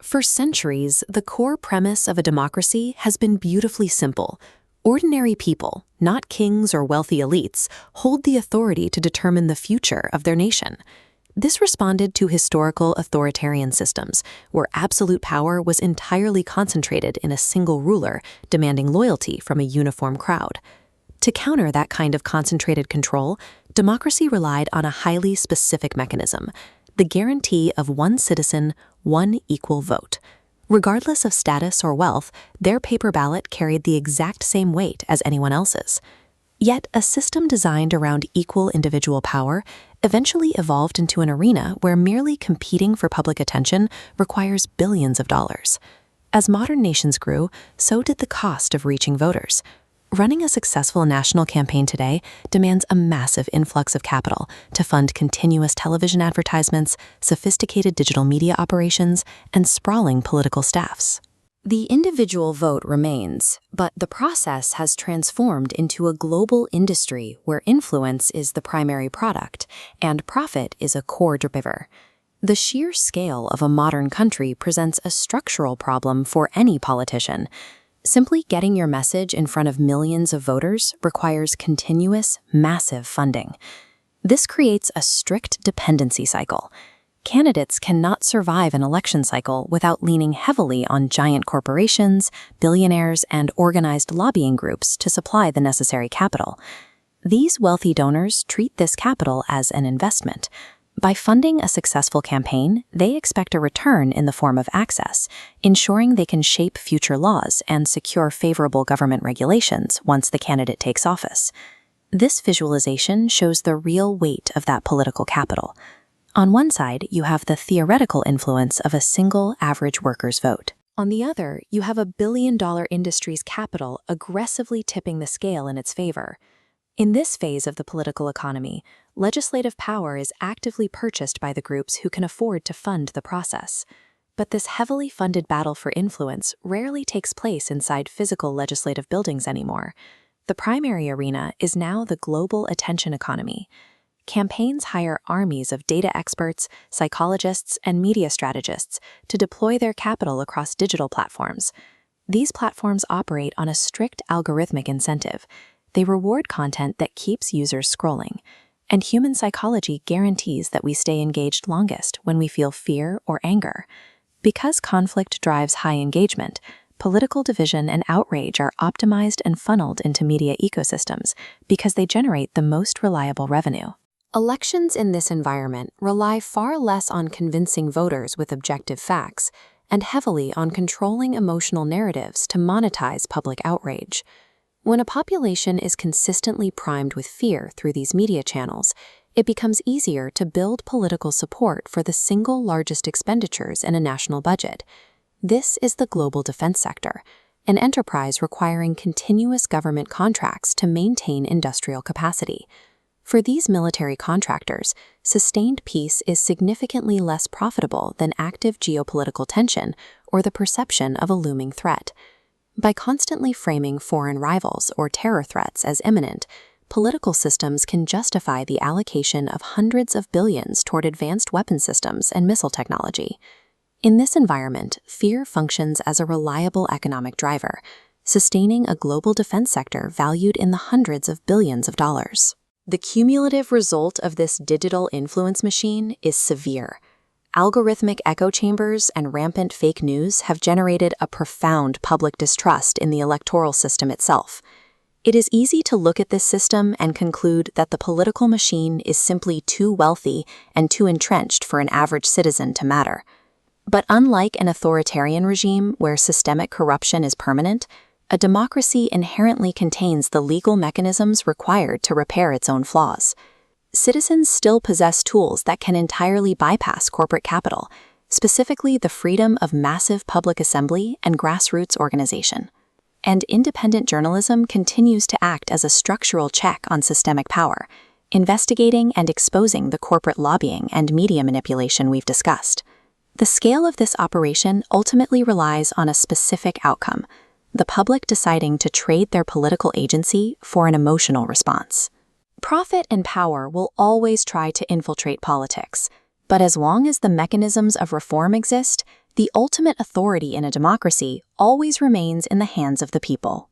For centuries, the core premise of a democracy has been beautifully simple. Ordinary people, not kings or wealthy elites, hold the authority to determine the future of their nation. This responded to historical authoritarian systems, where absolute power was entirely concentrated in a single ruler, demanding loyalty from a uniform crowd. To counter that kind of concentrated control, democracy relied on a highly specific mechanism: the guarantee of one citizen, one equal vote. Regardless of status or wealth, their paper ballot carried the exact same weight as anyone else's. Yet, a system designed around equal individual power eventually evolved into an arena where merely competing for public attention requires billions of dollars. As modern nations grew, so did the cost of reaching voters. Running a successful national campaign today demands a massive influx of capital to fund continuous television advertisements, sophisticated digital media operations, and sprawling political staffs. The individual vote remains, but the process has transformed into a global industry where influence is the primary product and profit is a core driver. The sheer scale of a modern country presents a structural problem for any politician. Simply getting your message in front of millions of voters requires continuous, massive funding. This creates a strict dependency cycle. Candidates cannot survive an election cycle without leaning heavily on giant corporations, billionaires, and organized lobbying groups to supply the necessary capital. These wealthy donors treat this capital as an investment. By funding a successful campaign, they expect a return in the form of access, ensuring they can shape future laws and secure favorable government regulations once the candidate takes office. This visualization shows the real weight of that political capital. On one side, you have the theoretical influence of a single average worker's vote. On the other, you have a billion-dollar industry's capital aggressively tipping the scale in its favor. In this phase of the political economy, legislative power is actively purchased by the groups who can afford to fund the process. But this heavily funded battle for influence rarely takes place inside physical legislative buildings anymore. The primary arena is now the global attention economy. Campaigns hire armies of data experts, psychologists, and media strategists to deploy their capital across digital platforms. These platforms operate on a strict algorithmic incentive. They reward content that keeps users scrolling, and human psychology guarantees that we stay engaged longest when we feel fear or anger. Because conflict drives high engagement, political division and outrage are optimized and funneled into media ecosystems because they generate the most reliable revenue. Elections in this environment rely far less on convincing voters with objective facts and heavily on controlling emotional narratives to monetize public outrage. When a population is consistently primed with fear through these media channels, it becomes easier to build political support for the single largest expenditures in a national budget. This is the global defense sector, an enterprise requiring continuous government contracts to maintain industrial capacity. For these military contractors, sustained peace is significantly less profitable than active geopolitical tension or the perception of a looming threat. By constantly framing foreign rivals or terror threats as imminent, political systems can justify the allocation of hundreds of billions toward advanced weapon systems and missile technology. In this environment, fear functions as a reliable economic driver, sustaining a global defense sector valued in the hundreds of billions of dollars. The cumulative result of this digital influence machine is severe. Algorithmic echo chambers and rampant fake news have generated a profound public distrust in the electoral system itself. It is easy to look at this system and conclude that the political machine is simply too wealthy and too entrenched for an average citizen to matter. But unlike an authoritarian regime where systemic corruption is permanent, a democracy inherently contains the legal mechanisms required to repair its own flaws. Citizens still possess tools that can entirely bypass corporate capital, specifically the freedom of massive public assembly and grassroots organization. And independent journalism continues to act as a structural check on systemic power, investigating and exposing the corporate lobbying and media manipulation we've discussed. The scale of this operation ultimately relies on a specific outcome: the public deciding to trade their political agency for an emotional response. Profit and power will always try to infiltrate politics, but as long as the mechanisms of reform exist, The ultimate authority in a democracy always remains in the hands of the people.